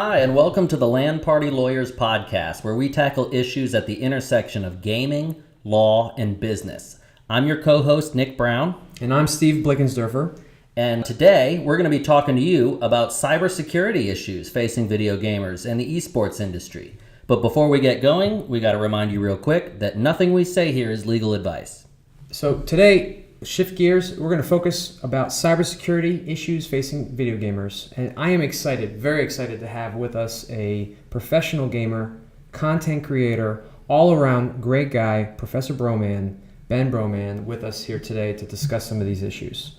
Hi, and welcome to the LAN Party Lawyers podcast, where we tackle issues at the intersection of gaming, law, and business. I'm your co-host, Nick Brown. And I'm Steve Blickensderfer. And today, we're going to be talking to you about cybersecurity issues facing video gamers and the esports industry. But before we get going, we got to remind you real quick that nothing we say here is legal advice. So today, shift gears, we're going to focus about cybersecurity issues facing video gamers. And I am excited, very excited to have with us a professional gamer, content creator, all-around great guy, Professor Broman, Ben Bowman, with us here today to discuss some of these issues.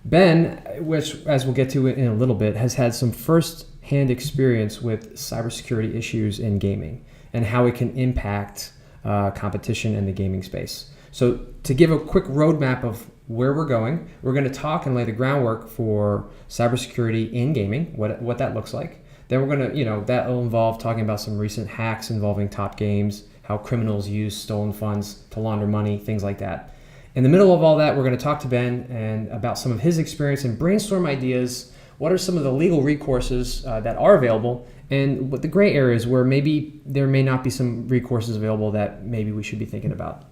Ben, which as we'll get to in a little bit, has had some first-hand experience with cybersecurity issues in gaming and how it can impact competition in the gaming space. So to give a quick roadmap of where we're going to talk and lay the groundwork for cybersecurity in gaming, what that looks like. Then we're going to, that'll involve talking about some recent hacks involving top games, how criminals use stolen funds to launder money, things like that. In the middle of all that, we're going to talk to Ben and about some of his experience and brainstorm ideas. What are some of the legal recourses that are available, and what the gray areas where maybe there may not be some recourses available that maybe we should be thinking about,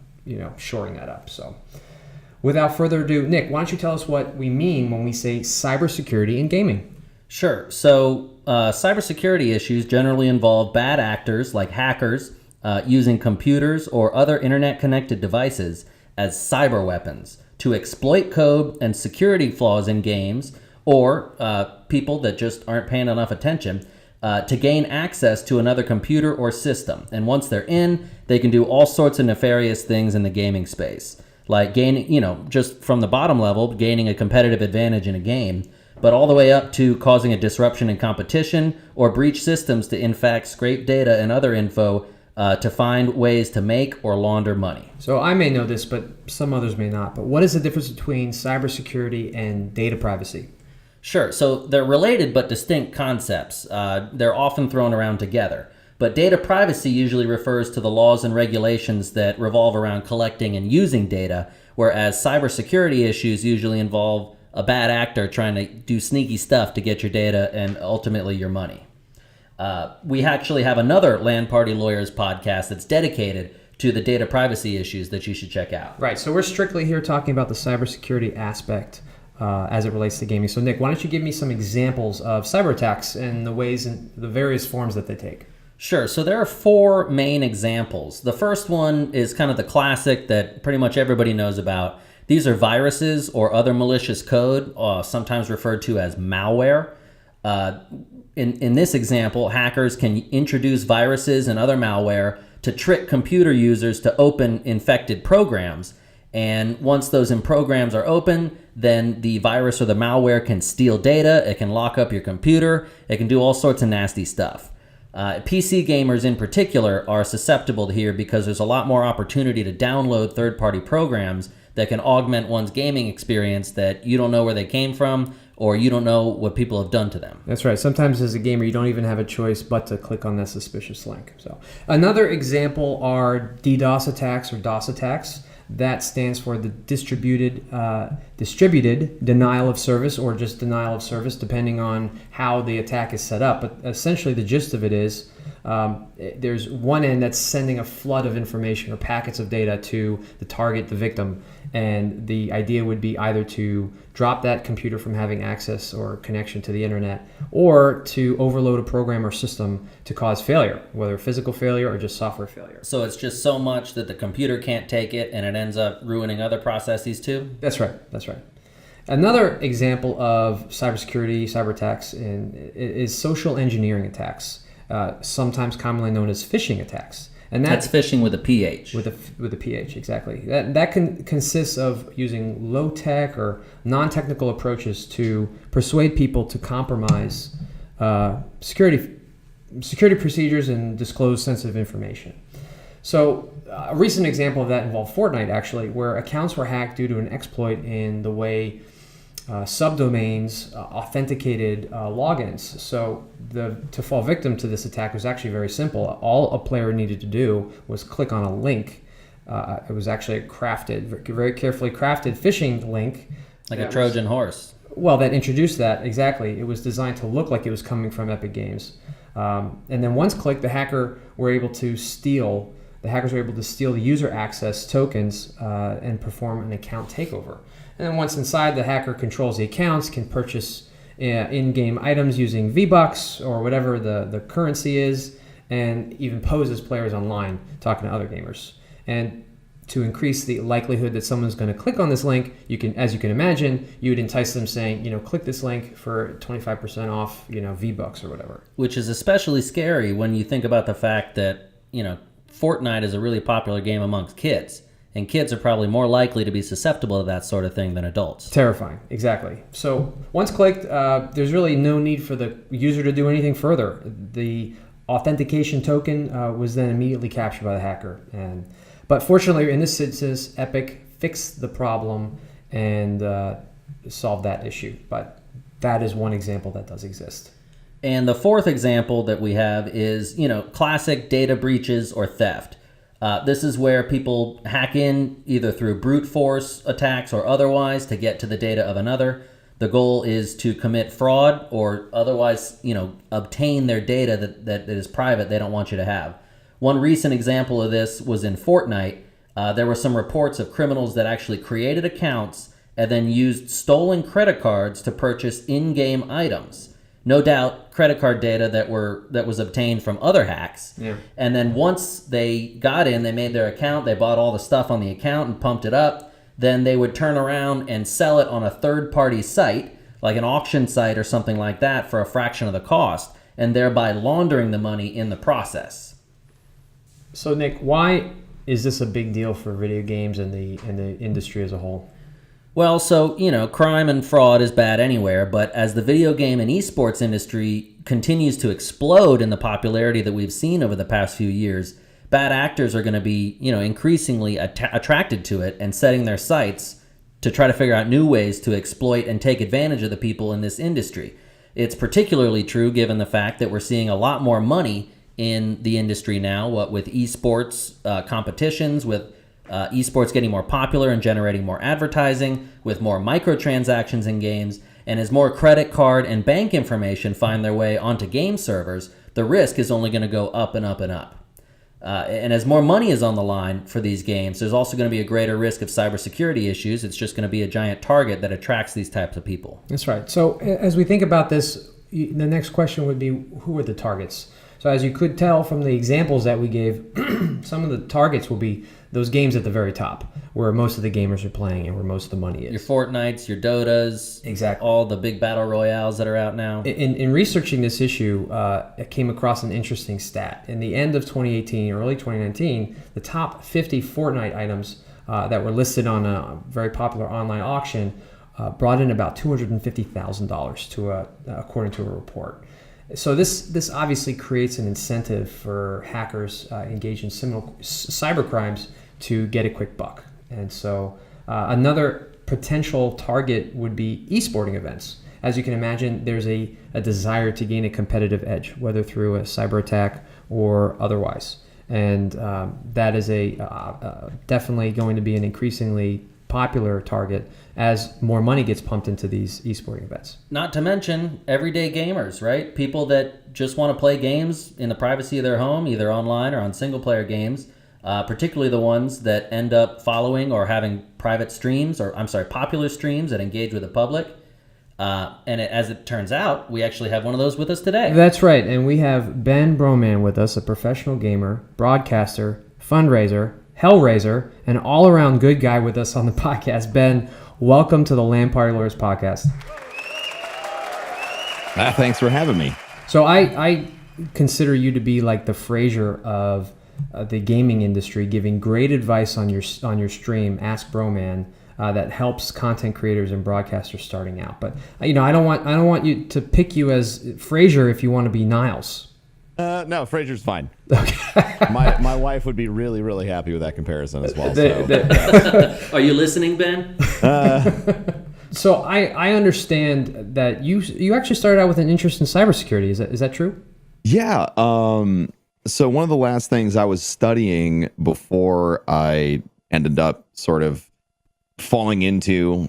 shoring that up. So without further ado, Nick, why don't you tell us what we mean when we say cybersecurity in gaming? Sure. So cybersecurity issues generally involve bad actors like hackers using computers or other internet-connected devices as cyber weapons to exploit code and security flaws in games, or people that just aren't paying enough attention to gain access to another computer or system. And once they're in, they can do all sorts of nefarious things in the gaming space, like gaining, just from the bottom level, gaining a competitive advantage in a game, but all the way up to causing a disruption in competition or breach systems to, in fact, scrape data and other info to find ways to make or launder money. So I may know this, but some others may not. But what is the difference between cybersecurity and data privacy? Sure. So they're related but distinct concepts. They're often thrown around together. But data privacy usually refers to the laws and regulations that revolve around collecting and using data, whereas cybersecurity issues usually involve a bad actor trying to do sneaky stuff to get your data and ultimately your money. We actually have another LAN Party Lawyers podcast that's dedicated to the data privacy issues that you should check out. Right. So we're strictly here talking about the cybersecurity aspect as it relates to gaming. So Nick, why don't you give me some examples of cyber attacks and the ways and the various forms that they take? Sure. So there are four main examples. The first one is kind of the classic that pretty much everybody knows about. These are viruses or other malicious code, sometimes referred to as malware. In this example, hackers can introduce viruses and other malware to trick computer users to open infected programs. And once those programs are open, then the virus or the malware can steal data, it can lock up your computer, it can do all sorts of nasty stuff. PC gamers in particular are susceptible here because there's a lot more opportunity to download third-party programs that can augment one's gaming experience that you don't know where they came from or you don't know what people have done to them. That's right. Sometimes as a gamer, you don't even have a choice but to click on that suspicious link. So another example are DDoS attacks or DOS attacks. That stands for the distributed denial of service, or just denial of service, depending on how the attack is set up. But essentially the gist of it is there's one end that's sending a flood of information or packets of data to the target, the victim, and the idea would be either to drop that computer from having access or connection to the internet, or to overload a program or system to cause failure, whether physical failure or just software failure. So it's just so much that the computer can't take it and it ends up ruining other processes too? That's right. Another example of cybersecurity, cyber attacks is social engineering attacks, sometimes commonly known as phishing attacks. And that's phishing with a PH. With a PH, exactly. That consists of using low-tech or non-technical approaches to persuade people to compromise security procedures and disclose sensitive information. So a recent example of that involved Fortnite, actually, where accounts were hacked due to an exploit in the way subdomains authenticated logins. So to fall victim to this attack was actually very simple. All a player needed to do was click on a link. It was actually a very carefully crafted phishing link. Like a Trojan horse. Well, that introduced that, exactly. It was designed to look like it was coming from Epic Games. And then once clicked, the hackers were able to steal the user access tokens and perform an account takeover. And then once inside, the hacker controls the accounts, can purchase in-game items using V-Bucks or whatever the currency is, and even pose as players online talking to other gamers. And to increase the likelihood that someone's going to click on this link, as you can imagine, you would entice them saying, click this link for 25% off, V-Bucks or whatever. Which is especially scary when you think about the fact that, Fortnite is a really popular game amongst kids. And kids are probably more likely to be susceptible to that sort of thing than adults. Terrifying, exactly. So once clicked, there's really no need for the user to do anything further. The authentication token was then immediately captured by the hacker. But fortunately, in this instance, Epic fixed the problem and solved that issue. But that is one example that does exist. And the fourth example that we have is, classic data breaches or theft. This is where people hack in either through brute force attacks or otherwise to get to the data of another. The goal is to commit fraud or otherwise, obtain their data that is private they don't want you to have. One recent example of this was in Fortnite. There were some reports of criminals that actually created accounts and then used stolen credit cards to purchase in-game items. No doubt credit card data that was obtained from other hacks. Yeah. And then once they got in, they made their account, they bought all the stuff on the account and pumped it up. Then they would turn around and sell it on a third-party site, like an auction site or something like that, for a fraction of the cost, and thereby laundering the money in the process. So Nick, why is this a big deal for video games and the industry as a whole? Well, so, crime and fraud is bad anywhere, but as the video game and esports industry continues to explode in the popularity that we've seen over the past few years, bad actors are going to be, increasingly attracted to it and setting their sights to try to figure out new ways to exploit and take advantage of the people in this industry. It's particularly true given the fact that we're seeing a lot more money in the industry now, what with esports competitions, with esports getting more popular and generating more advertising, with more microtransactions in games, and as more credit card and bank information find their way onto game servers, the risk is only going to go up and up and up. And as more money is on the line for these games, there's also going to be a greater risk of cybersecurity issues. It's just going to be a giant target that attracts these types of people. That's right. So as we think about this, the next question would be, who are the targets? So as you could tell from the examples that we gave, some of the targets will be those games at the very top, where most of the gamers are playing and where most of the money is. Your Fortnites, your Dotas, exactly. All the big battle royales that are out now. In researching this issue, I came across an interesting stat. In the end of 2018, early 2019, the top 50 Fortnite items that were listed on a very popular online auction brought in about $250,000 according to a report. So this obviously creates an incentive for hackers engaged in similar cybercrimes to get a quick buck. And so another potential target would be esporting events. As you can imagine, there's a desire to gain a competitive edge, whether through a cyber attack or otherwise. And that is definitely going to be an increasingly popular target as more money gets pumped into these esporting events. Not to mention everyday gamers, right? People that just want to play games in the privacy of their home, either online or on single-player games, particularly the ones that end up following or having popular streams that engage with the public. As it turns out, we actually have one of those with us today. That's right, and we have Ben Bowman with us, a professional gamer, broadcaster, fundraiser, hellraiser, and all-around good guy with us on the podcast. Ben, welcome to the LAN Party Lawyers podcast. Thanks for having me. So I consider you to be like the Frasier of the gaming industry, giving great advice on your stream, Ask Broman, that helps content creators and broadcasters starting out. But I don't want you to pick you as Frasier if you want to be Niles. No, Frasier's fine. Okay. my wife would be really, really happy with that comparison as well. Are you listening, Ben? So I understand that you actually started out with an interest in cybersecurity. Is that true? Yeah. So one of the last things I was studying before I ended up sort of falling into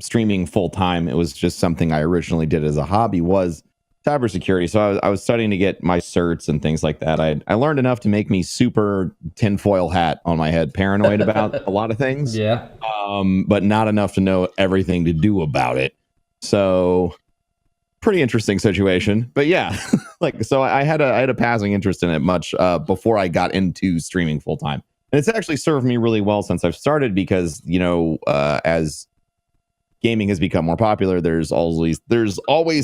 streaming full time. It was just something I originally did as a hobby, was cybersecurity. So I was studying to get my certs and things like that. I learned enough to make me super tinfoil hat on my head, paranoid about a lot of things. Yeah. But not enough to know everything to do about it. So pretty interesting situation. But yeah, so I had a passing interest in it much before I got into streaming full time. And it's actually served me really well since I've started, because, as gaming has become more popular, there's always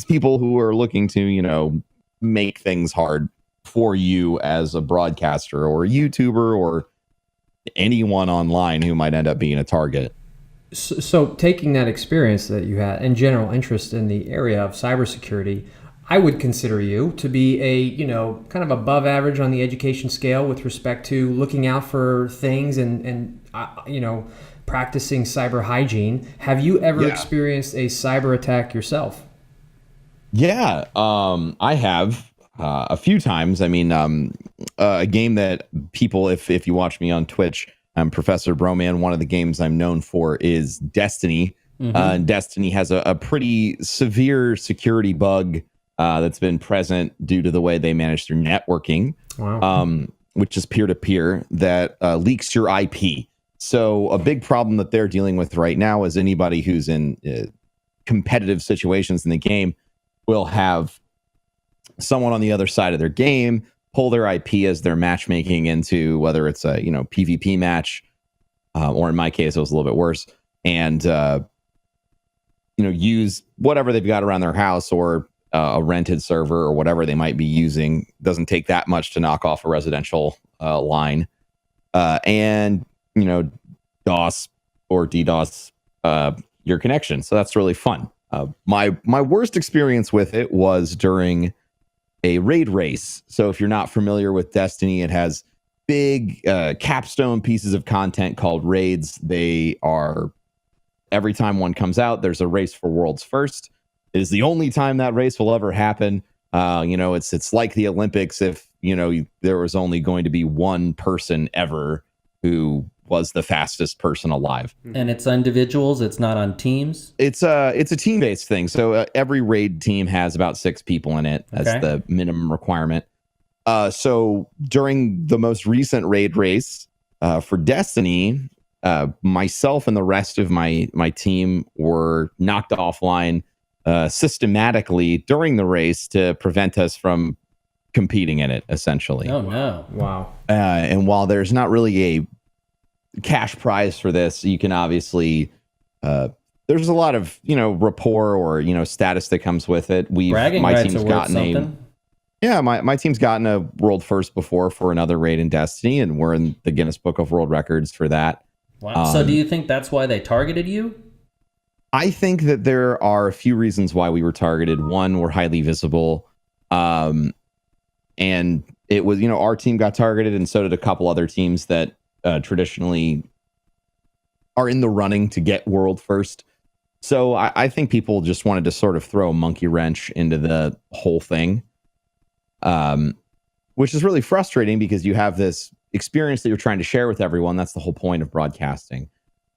people who are looking to, make things hard for you as a broadcaster or a YouTuber or anyone online who might end up being a target. So taking that experience that you had and general interest in the area of cybersecurity, I would consider you to be a, kind of above average on the education scale with respect to looking out for things and practicing cyber hygiene. Have you ever experienced a cyber attack yourself? Yeah, I have a few times. I mean, a game that people, if you watch me on Twitch, I'm Professor Broman. One of the games I'm known for is Destiny. And Destiny has a pretty severe security bug that's been present due to the way they manage their networking, which is peer-to-peer, that leaks your IP. So a big problem that they're dealing with right now is anybody who's in competitive situations in the game will have someone on the other side of their game pull their IP as they're matchmaking into, whether it's a PvP match, or in my case it was a little bit worse, and use whatever they've got around their house or a rented server or whatever they might be using. Doesn't take that much to knock off a residential line, and DOS or DDoS your connection. So that's really fun. My worst experience with it was during a raid race. So if you're not familiar with Destiny, it has big capstone pieces of content called raids. They are, every time one comes out, there's a race for world's first. It is the only time that race will ever happen. It's like the Olympics if there was only going to be one person ever who was the fastest person alive. And it's individuals, it's not on teams? It's a team-based thing. So every raid team has about 6 people in it as the minimum requirement. So during the most recent raid race for Destiny, myself and the rest of my team were knocked offline systematically during the race to prevent us from competing in it, essentially. Oh, no. Wow. And while there's not really a cash prize for this, you can obviously there's a lot of rapport or status that comes with it. My team's gotten my team's gotten a world first before for another raid in Destiny, and we're in the Guinness Book of World Records for that. Wow. So do you think that's why they targeted you? I think that there are a few reasons why we were targeted. One, we're highly visible, and it was our team got targeted, and so did a couple other teams that traditionally are in the running to get world first. So I think people just wanted to sort of throw a monkey wrench into the whole thing, which is really frustrating because you have this experience that you're trying to share with everyone. That's the whole point of broadcasting.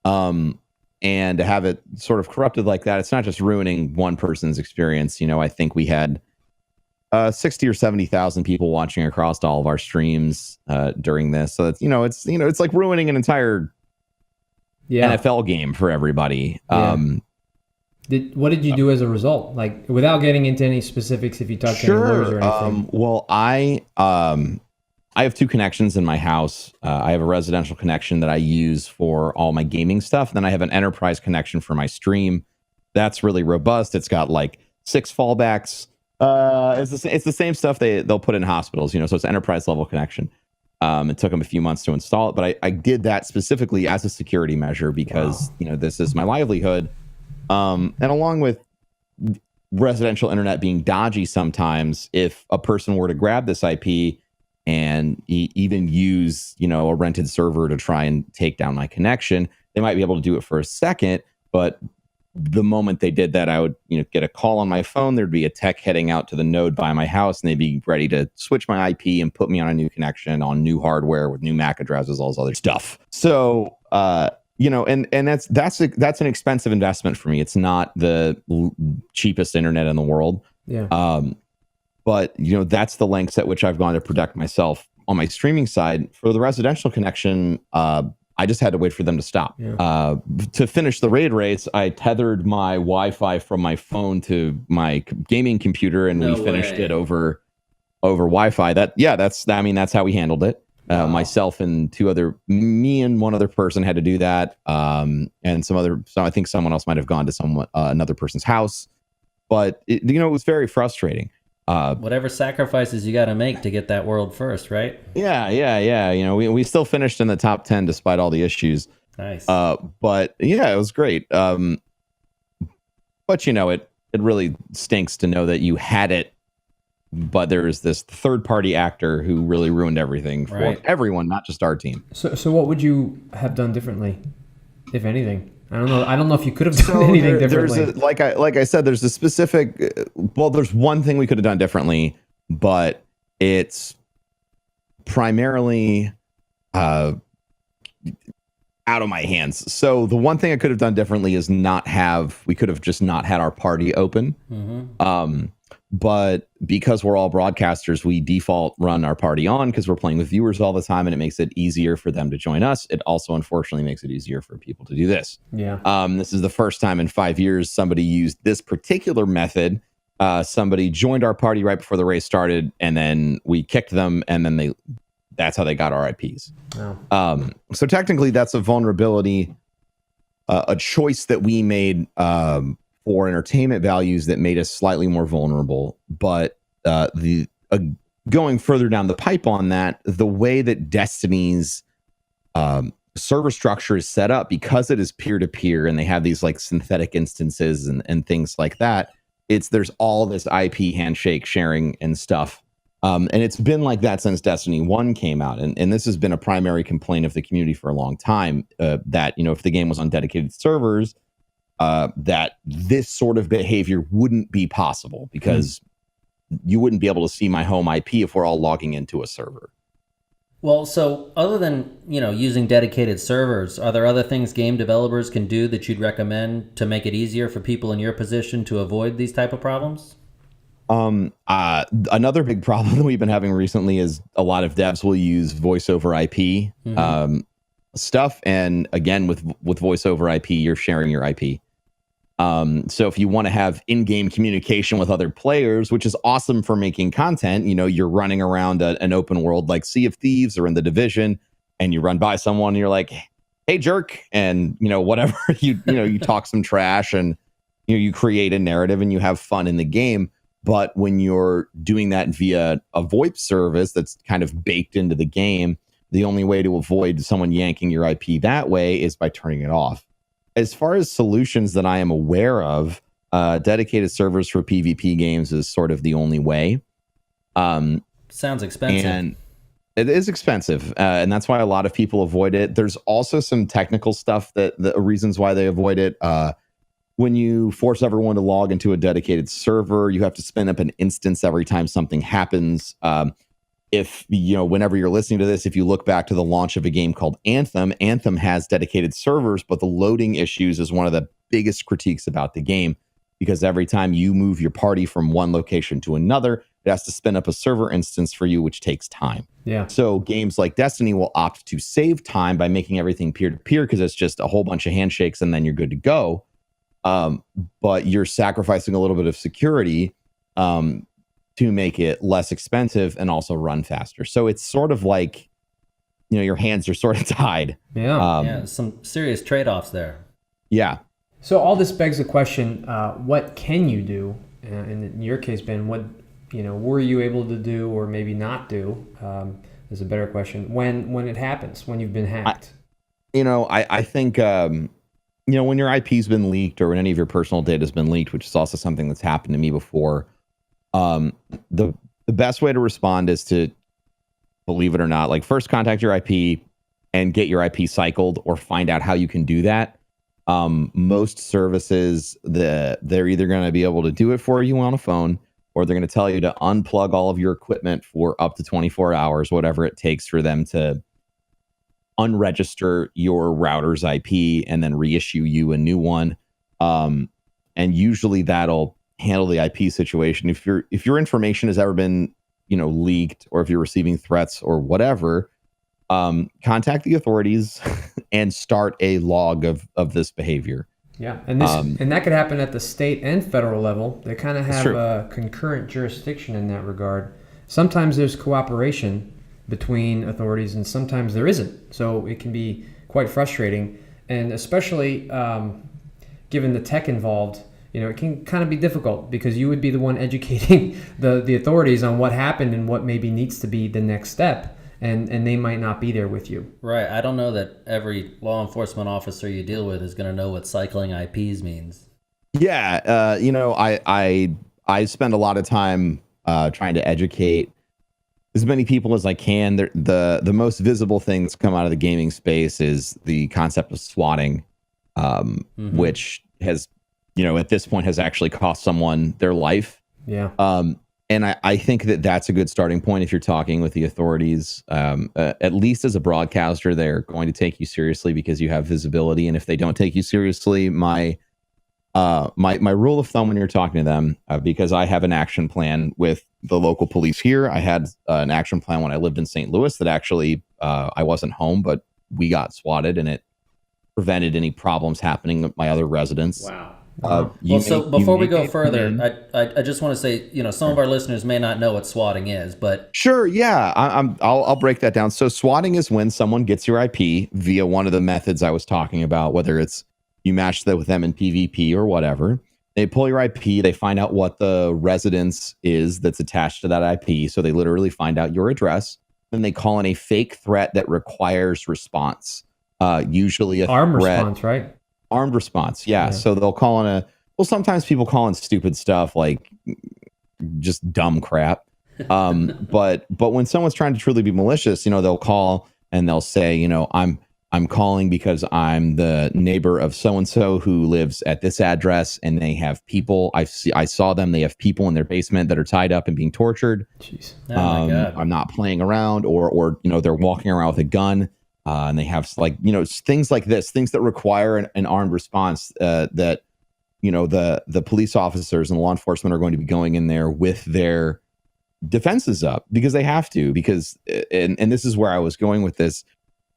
And to have it sort of corrupted like that, it's not just ruining one person's experience. I think we had 60 or 70,000 people watching across all of our streams during this. So it's it's like ruining an entire NFL game for everybody. Yeah. What did you do as a result? Like, without getting into any specifics, if you talk to any lawyers or anything. Well, I have 2 connections in my house. I have a residential connection that I use for all my gaming stuff. Then I have an enterprise connection for my stream. That's really robust. It's got like 6 fallbacks. It's the same stuff they'll put in hospitals, so it's an enterprise level connection. It took them a few months to install it, but I did that specifically as a security measure because this is my livelihood. And along with residential internet being dodgy sometimes, if a person were to grab this IP and even use a rented server to try and take down my connection, they might be able to do it for a second, but the moment they did that, I would get a call on my phone. There'd be a tech heading out to the node by my house, and they'd be ready to switch my IP and put me on a new connection on new hardware with new MAC addresses, all this other stuff. So and that's an expensive investment for me. It's not the cheapest internet in the world. Yeah. But that's the lengths at which I've gone to protect myself on my streaming side. For the residential connection, I just had to wait for them to stop. Yeah. To finish the raid race, I tethered my Wi-Fi from my phone to my gaming computer, and we finished it over Wi-Fi. That's how we handled it. Myself and me and one other person had to do that. And I think someone else might have gone to another person's house, but it was very frustrating. Whatever sacrifices you got to make to get that world first, right? Yeah. We still finished in the top 10 despite all the issues. Nice. But yeah, it was great. But it really stinks to know that you had it, but there is this third party actor who really ruined everything for everyone, not just our team. So what would you have done differently, if anything? I don't know if you could have done anything differently. Like I said, there's a specific. There's one thing we could have done differently, but it's primarily out of my hands. So the one thing I could have done differently is we could have just not had our party open. Mm-hmm. But because we're all broadcasters, we default run our party on because we're playing with viewers all the time, and it makes it easier for them to join us. It also, unfortunately, makes it easier for people to do this. Yeah. This is the first time in 5 years somebody used this particular method. Somebody joined our party right before the race started, and then we kicked them, and then that's how they got our IPs. Oh. So technically, that's a vulnerability, a choice that we made for entertainment values that made us slightly more vulnerable. But going further down the pipe on that, the way that Destiny's server structure is set up, because it is peer-to-peer and they have these like synthetic instances and things like that, there's all this IP handshake sharing and stuff. And it's been like that since Destiny 1 came out. And this has been a primary complaint of the community for a long time, that, if the game was on dedicated servers, that this sort of behavior wouldn't be possible, because you wouldn't be able to see my home IP if we're all logging into a server. Well, so other than, using dedicated servers, are there other things game developers can do that you'd recommend to make it easier for people in your position to avoid these type of problems? Another big problem that we've been having recently is a lot of devs will use voice over IP stuff. And again, with voice over IP, you're sharing your IP. So if you want to have in-game communication with other players, which is awesome for making content, you're running around an open world like Sea of Thieves or in The Division, and you run by someone and you're like, hey, jerk. And, whatever, you talk some trash, and, you create a narrative and you have fun in the game. But when you're doing that via a VoIP service that's kind of baked into the game, the only way to avoid someone yanking your IP that way is by turning it off. As far as solutions that I am aware of, dedicated servers for PvP games is sort of the only way. Sounds expensive. And it is expensive, and that's why a lot of people avoid it. There's also some technical stuff the reasons why they avoid it. When you force everyone to log into a dedicated server, you have to spin up an instance every time something happens. Whenever you're listening to this, if you look back to the launch of a game called Anthem has dedicated servers, but the loading issues is one of the biggest critiques about the game, because every time you move your party from one location to another, it has to spin up a server instance for you, which takes time. Yeah. So games like Destiny will opt to save time by making everything peer-to-peer, because it's just a whole bunch of handshakes and then you're good to go. But you're sacrificing a little bit of security to make it less expensive and also run faster. So it's sort of like, your hands are sort of tied. Yeah. Some serious trade-offs there. Yeah. So all this begs the question, what can you do? And in your case, Ben, what were you able to do or maybe not do? Is a better question. When it happens, when you've been hacked. I think when your IP's been leaked, or when any of your personal data has been leaked, which is also something that's happened to me before, the best way to respond is to, believe it or not, like first contact your IP and get your IP cycled, or find out how you can do that. Most services, they're either going to be able to do it for you on a phone, or they're going to tell you to unplug all of your equipment for up to 24 hours, whatever it takes for them to unregister your router's IP and then reissue you a new one. And usually that'll handle the IP situation. If your information has ever been, leaked, or if you're receiving threats or whatever, contact the authorities and start a log of this behavior. Yeah, and that could happen at the state and federal level. They kind of have a concurrent jurisdiction in that regard. Sometimes there's cooperation between authorities, and sometimes there isn't. So it can be quite frustrating, and especially given the tech involved, it can kind of be difficult because you would be the one educating the authorities on what happened and what maybe needs to be the next step. And they might not be there with you. Right. I don't know that every law enforcement officer you deal with is going to know what cycling IPs means. Yeah. I spend a lot of time trying to educate as many people as I can. The most visible thing that's come out of the gaming space is the concept of swatting, which has, at this point has actually cost someone their life. Yeah. And I think that's a good starting point if you're talking with the authorities. At least as a broadcaster, they're going to take you seriously because you have visibility. And if they don't take you seriously, my rule of thumb when you're talking to them, because I have an action plan with the local police here. I had an action plan when I lived in St. Louis that actually I wasn't home, but we got swatted and it prevented any problems happening with my other residents. Wow. So before we go further, I just want to say, some of our listeners may not know what swatting is, but sure, yeah, I'll break that down. So swatting is when someone gets your IP via one of the methods I was talking about, whether it's you match that with them in PvP or whatever. They pull your IP, they find out what the residence is that's attached to that IP, so they literally find out your address, then they call in a fake threat that requires response. Usually a armed threat, response, right? Armed response, yeah. So they'll call in sometimes people call in stupid stuff like just dumb crap. But when someone's trying to truly be malicious, they'll call and they'll say, I'm calling because I'm the neighbor of so-and-so who lives at this address and they have people. I saw them. They have people in their basement that are tied up and being tortured. Jeez. Oh my God. I'm not playing around or they're walking around with a gun. And they have things like this, things that require an armed response that, the police officers and law enforcement are going to be going in there with their defenses up because they have to, and this is where I was going with this,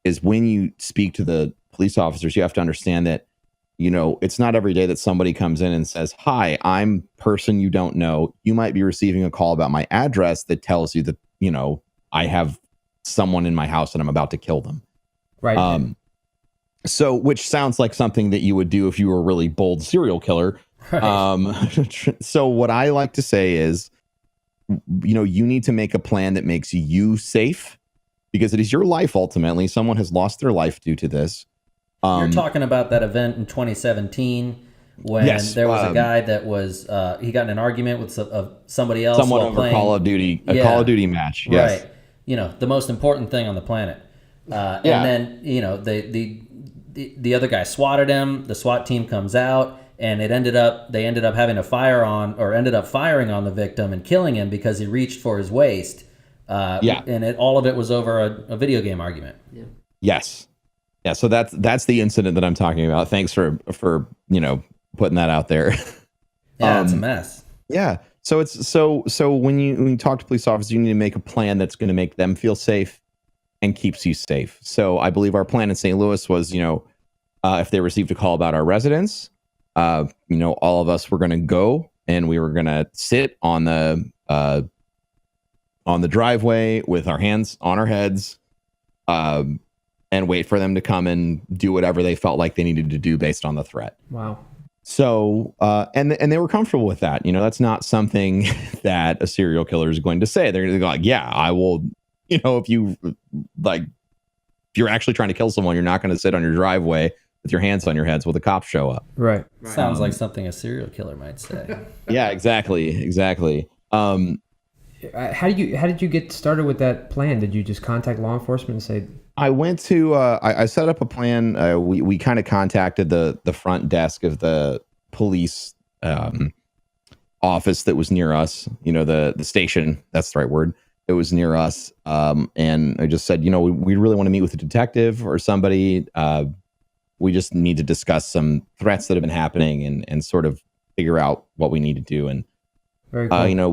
is when you speak to the police officers, you have to understand that, it's not every day that somebody comes in and says, hi, I'm person you don't know. You might be receiving a call about my address that tells you that, I have someone in my house and I'm about to kill them. Right. So, which sounds like something that you would do if you were a really bold serial killer. Right. So what I like to say is, you need to make a plan that makes you safe because it is your life. Ultimately, someone has lost their life due to this. You're talking about that event in 2017 when there was a guy that was, he got in an argument with somebody else. Someone over playing Call of Duty, Call of Duty match. Yes. Right. The most important thing on the planet. And then, the other guy swatted him. The SWAT team comes out, and they ended up having to firing on the victim and killing him because he reached for his waist. And all of it was over a video game argument. Yeah. Yes. Yeah. So that's the incident that I'm talking about. Thanks for putting that out there. Yeah, it's a mess. Yeah. So it's so when you talk to police officers, you need to make a plan that's going to make them feel safe and keeps you safe. So I believe our plan in St. Louis was, if they received a call about our residence, all of us were going to go and we were going to sit on the driveway with our hands on our heads, and wait for them to come and do whatever they felt like they needed to do based on the threat. Wow. So, and they were comfortable with that. That's not something that a serial killer is going to say. They're going to go like, yeah, I will. If you're actually trying to kill someone, you're not going to sit on your driveway with your hands on your heads while the cops show up. Right. Sounds like something a serial killer might say. Yeah, exactly. How did you get started with that plan? Did you just contact law enforcement and say? I went to I set up a plan. We kind of contacted the front desk of the police office that was near us. The station. That's the right word. It was near us. And I just said, we really want to meet with a detective or somebody. We just need to discuss some threats that have been happening and sort of figure out what we need to do. And, Very cool.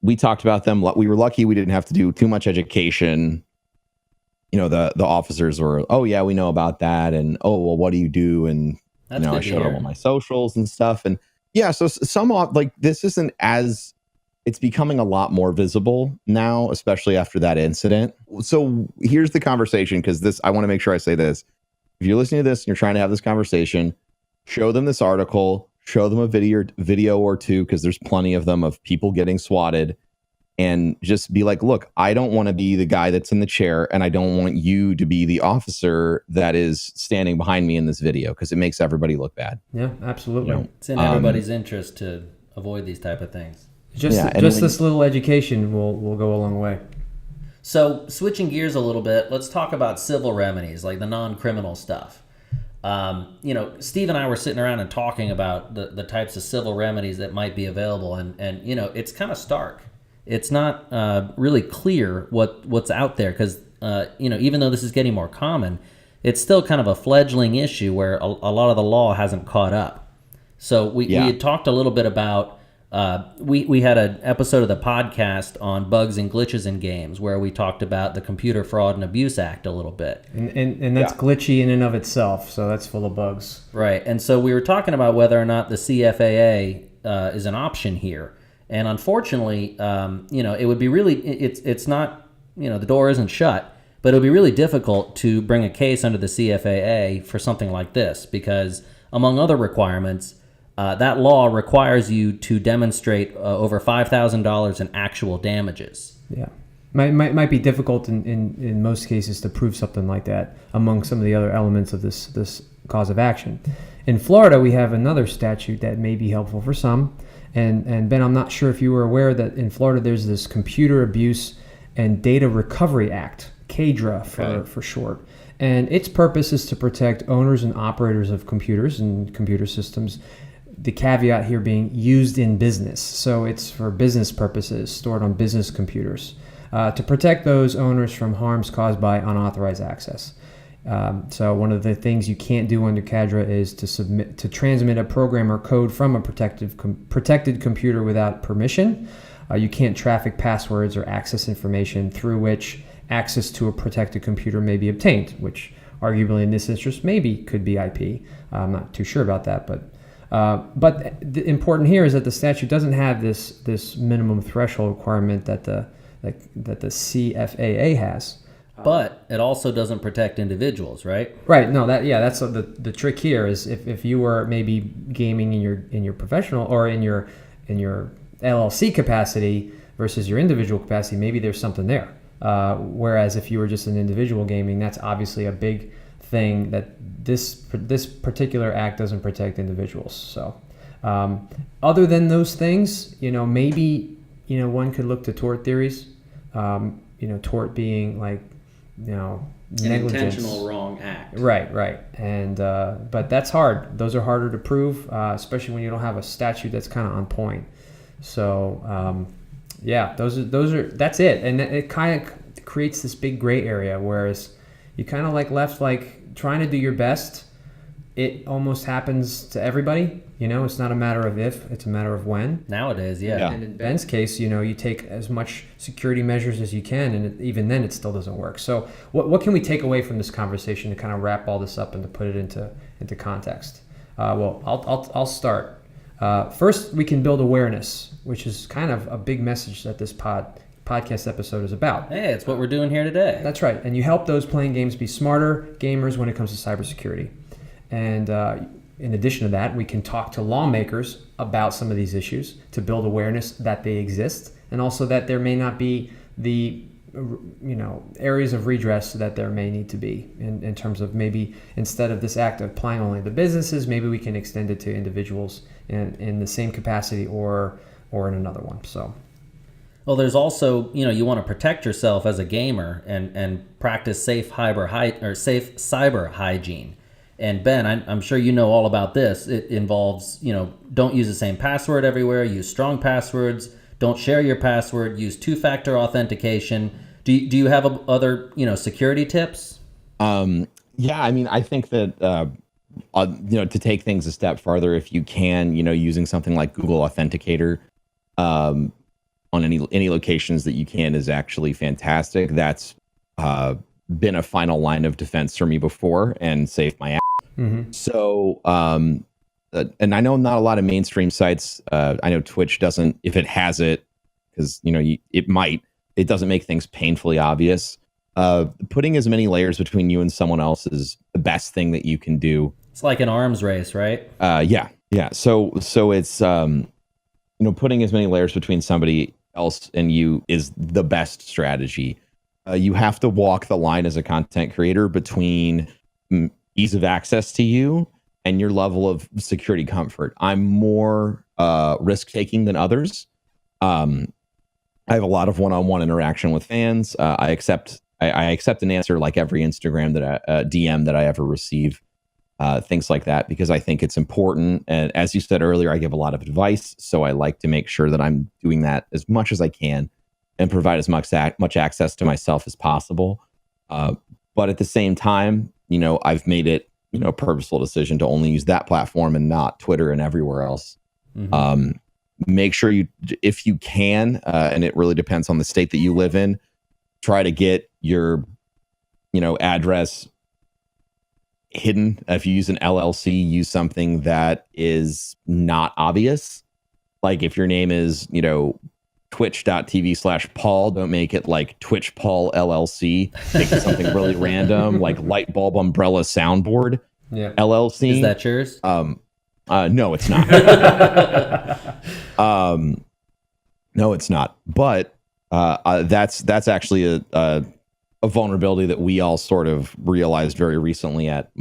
we talked about them. We were lucky we didn't have to do too much education. The officers were, oh yeah, we know about that. And, oh, well, what do you do? And, That's good I to showed them hear. all my socials and stuff. And yeah, so this isn't as, it's becoming a lot more visible now, especially after that incident. So here's the conversation, because I want to make sure I say this. If you're listening to this and you're trying to have this conversation, show them this article, show them a video or two, because there's plenty of them of people getting swatted, and just be like, look, I don't want to be the guy that's in the chair, and I don't want you to be the officer that is standing behind me in this video, because it makes everybody look bad. Yeah, absolutely. It's in everybody's interest to avoid these type of things. Just this little education will go a long way. So switching gears a little bit, let's talk about civil remedies, like the non-criminal stuff. Steve and I were sitting around and talking about the types of civil remedies that might be available, and it's kind of stark. It's not really clear what's out there, because even though this is getting more common, it's still kind of a fledgling issue where a lot of the law hasn't caught up. So we had talked a little bit about. We had an episode of the podcast on bugs and glitches in games where we talked about the Computer Fraud and Abuse Act a little bit. And that's glitchy in and of itself, so that's full of bugs. Right, and so we were talking about whether or not the CFAA is an option here. And unfortunately, it would be really, it's not, the door isn't shut, but it would be really difficult to bring a case under the CFAA for something like this, because among other requirements, that law requires you to demonstrate over $5,000 in actual damages. Yeah, might be difficult in most cases to prove something like that among some of the other elements of this cause of action. In Florida, we have another statute that may be helpful for some. And Ben, I'm not sure if you were aware that in Florida there's this Computer Abuse and Data Recovery Act, CADRA for short. And its purpose is to protect owners and operators of computers and computer systems. The caveat here being used in business. So it's for business purposes, stored on business computers, to protect those owners from harms caused by unauthorized access. So one of the things you can't do under CADRA is to transmit a program or code from a protected computer without permission. You can't traffic passwords or access information through which access to a protected computer may be obtained, which arguably in this interest maybe could be IP. I'm not too sure about that, but the important here is that the statute doesn't have this minimum threshold requirement that the CFAA has. But it also doesn't protect individuals, right? Right. No. That's the trick here is if you were maybe gaming in your professional or in your LLC capacity versus your individual capacity, maybe there's something there. Whereas if you were just an individual gaming, that's obviously a big thing that this particular act doesn't protect individuals. So other than those things, maybe one could look to tort theories. Tort being like an negligence. intentional wrong act. Right. And but that's hard. Those are harder to prove, especially when you don't have a statute that's kind of on point. So that's it. And it kind of creates this big gray area, whereas you kind of left trying to do your best. It almost happens to everybody. It's not a matter of if, it's a matter of when. Nowadays, yeah. And in Ben's case, you take as much security measures as you can, and even then it still doesn't work. So what can we take away from this conversation to kind of wrap all this up and to put it into context? Well, I'll start. First, we can build awareness, which is kind of a big message that this podcast episode is about. Hey, it's what we're doing here today. That's right. And you help those playing games be smarter gamers when it comes to cybersecurity. And in addition to that, we can talk to lawmakers about some of these issues to build awareness that they exist, and also that there may not be the areas of redress that there may need to be in terms of maybe instead of this act applying only to businesses, maybe we can extend it to individuals in the same capacity or in another one. So. Well, there's also, you want to protect yourself as a gamer and practice safe cyber hygiene. And Ben, I'm sure you know all about this. It involves, don't use the same password everywhere. Use strong passwords. don't share your password, use two-factor authentication. Do you have other security tips? Yeah, I mean, I think that to take things a step farther, if you can, using something like Google Authenticator on any locations that you can is actually fantastic. That's been a final line of defense for me before and saved my ass. Mm-hmm. So, and I know not a lot of mainstream sites. I know Twitch doesn't, if it has it, because it doesn't make things painfully obvious. Putting as many layers between you and someone else is the best thing that you can do. It's like an arms race, right? Yeah. So it's putting as many layers between somebody else and you is the best strategy. You have to walk the line as a content creator between ease of access to you and your level of security comfort. I'm more risk taking than others. I have a lot of one-on-one interaction with fans. I accept an answer like every Instagram DM that I ever receive, things like that, because I think it's important. And as you said earlier, I give a lot of advice, so I like to make sure that I'm doing that as much as I can and provide as much access to myself as possible. But at the same time, I've made it a purposeful decision to only use that platform and not Twitter and everywhere else. Mm-hmm. Make sure if you can, and it really depends on the state that you live in, try to get your, address hidden. If you use an LLC, use something that is not obvious. Like if your name is, twitch.tv/Paul, don't make it like Twitch Paul LLC. Make it something really random, like Light Bulb Umbrella Soundboard LLC. Is that yours? No, it's not. No, it's not. But that's actually a vulnerability that we all sort of realized very recently at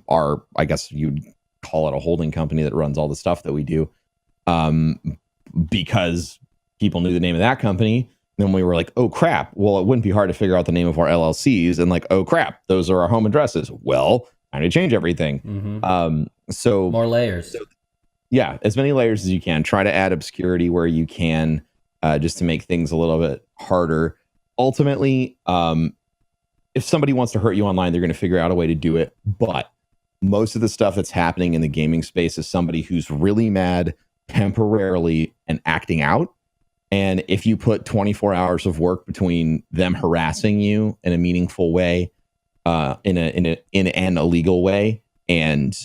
our, I guess you'd call it a holding company that runs all the stuff that we do, because people knew the name of that company. Then we were like, oh crap, well, it wouldn't be hard to figure out the name of our LLCs, and like, oh crap, those are our home addresses. Well, I need to change everything. Mm-hmm. So more layers. Yeah, as many layers as you can. Try to add obscurity where you can, just to make things a little bit harder. Ultimately, if somebody wants to hurt you online, they're going to figure out a way to do it. But most of the stuff that's happening in the gaming space is somebody who's really mad temporarily and acting out. And if you put 24 hours of work between them harassing you in a meaningful way, in an illegal way, and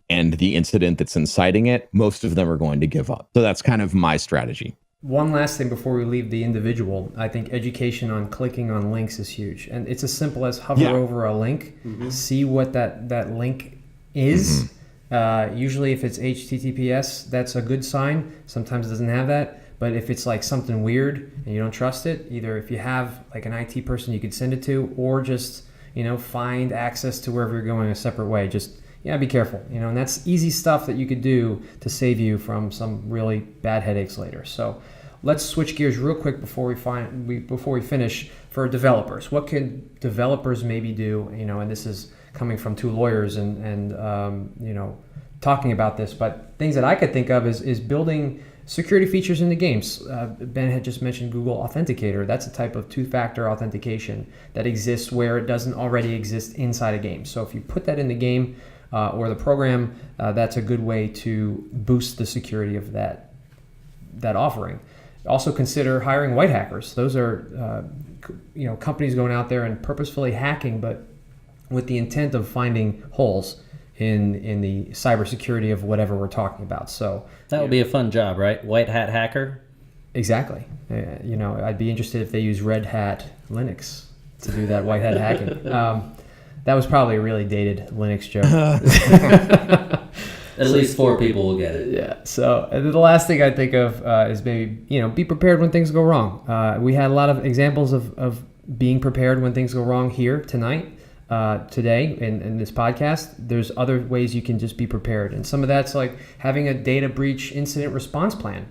and the incident that's inciting it, most of them are going to give up. So that's kind of my strategy. One last thing before we leave the individual, I think education on clicking on links is huge. And it's as simple as hover over a link, see what that link is. Usually if it's HTTPS, that's a good sign. Sometimes it doesn't have that. But if it's like something weird and you don't trust it, either if you have like an IT person you could send it to, or just, find access to wherever you're going a separate way. Just, be careful, and that's easy stuff that you could do to save you from some really bad headaches later. So let's switch gears real quick before we finish for developers. What can developers maybe do, and this is coming from two lawyers and talking about this, but things that I could think of is building security features in the games. Ben had just mentioned Google Authenticator. That's a type of two-factor authentication that exists where it doesn't already exist inside a game. So if you put that in the game or the program, that's a good way to boost the security of that offering. Also consider hiring white hackers. Those are companies going out there and purposefully hacking, but with the intent of finding holes in the cybersecurity of whatever we're talking about. So that would be a fun job, right? White hat hacker. Exactly. I'd be interested if they use Red Hat Linux to do that white hat hacking. That was probably a really dated Linux joke. At least 4 people will get it. Yeah. So the last thing I think of is maybe be prepared when things go wrong. We had a lot of examples of being prepared when things go wrong here tonight. Today in this podcast. There's other ways you can just be prepared, and some of that's like having a data breach incident response plan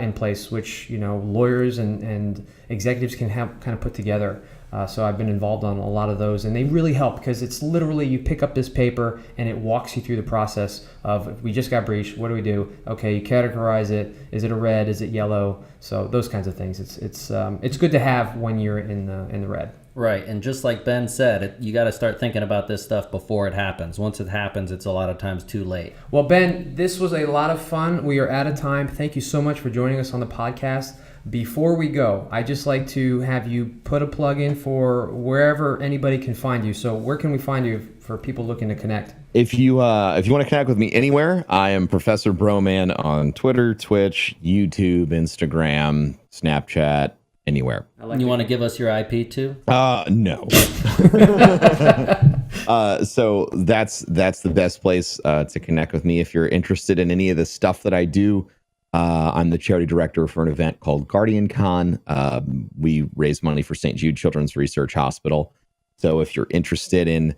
in place, which lawyers and executives can have kind of put together. So I've been involved on a lot of those, and they really help because it's literally you pick up this paper and it walks you through the process of, we just got breached, what do we do? Okay, you categorize it. Is it a red? Is it yellow? So those kinds of things. It's good to have when you're in the red. Right, and just like Ben said, you got to start thinking about this stuff before it happens. Once it happens, it's a lot of times too late. Well, Ben, this was a lot of fun. We are out of time. Thank you so much for joining us on the podcast. Before we go, I'd just like to have you put a plug in for wherever anybody can find you. So where can we find you for people looking to connect? If you want to connect with me anywhere, I am Professor Broman on Twitter, Twitch, YouTube, Instagram, Snapchat, anywhere. You want to give us your IP too? No. So that's the best place to connect with me. If you're interested in any of the stuff that I do, I'm the charity director for an event called Guardian Con. We raise money for St. Jude Children's Research Hospital. So if you're interested in,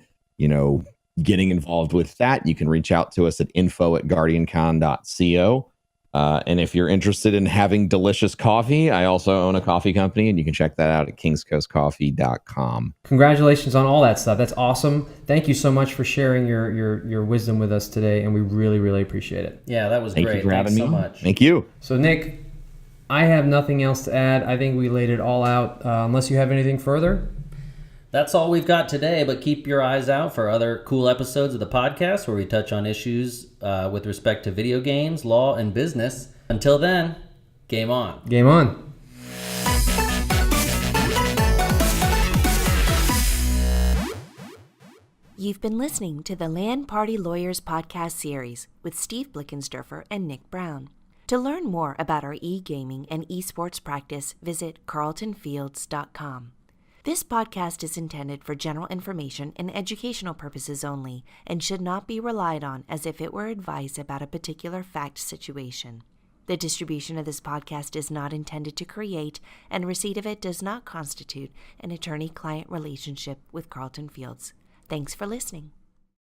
getting involved with that, you can reach out to us at info@guardiancon.co. And if you're interested in having delicious coffee, I also own a coffee company, and you can check that out at kingscoastcoffee.com. Congratulations on all that stuff. That's awesome. Thank you so much for sharing your wisdom with us today, and we really, really appreciate it. Yeah, that was Thank great. you for having Thanks me. so much. Thank you. So, Nick, I have nothing else to add. I think we laid it all out. Unless you have anything further? That's all we've got today, but keep your eyes out for other cool episodes of the podcast where we touch on issues with respect to video games, law, and business. Until then, game on. Game on. You've been listening to the LAN Party Lawyers podcast series with Steve Blickensderfer and Nick Brown. To learn more about our e-gaming and esports practice, visit carltonfields.com. This podcast is intended for general information and educational purposes only and should not be relied on as if it were advice about a particular fact situation. The distribution of this podcast is not intended to create, and receipt of it does not constitute an attorney-client relationship with Carlton Fields. Thanks for listening.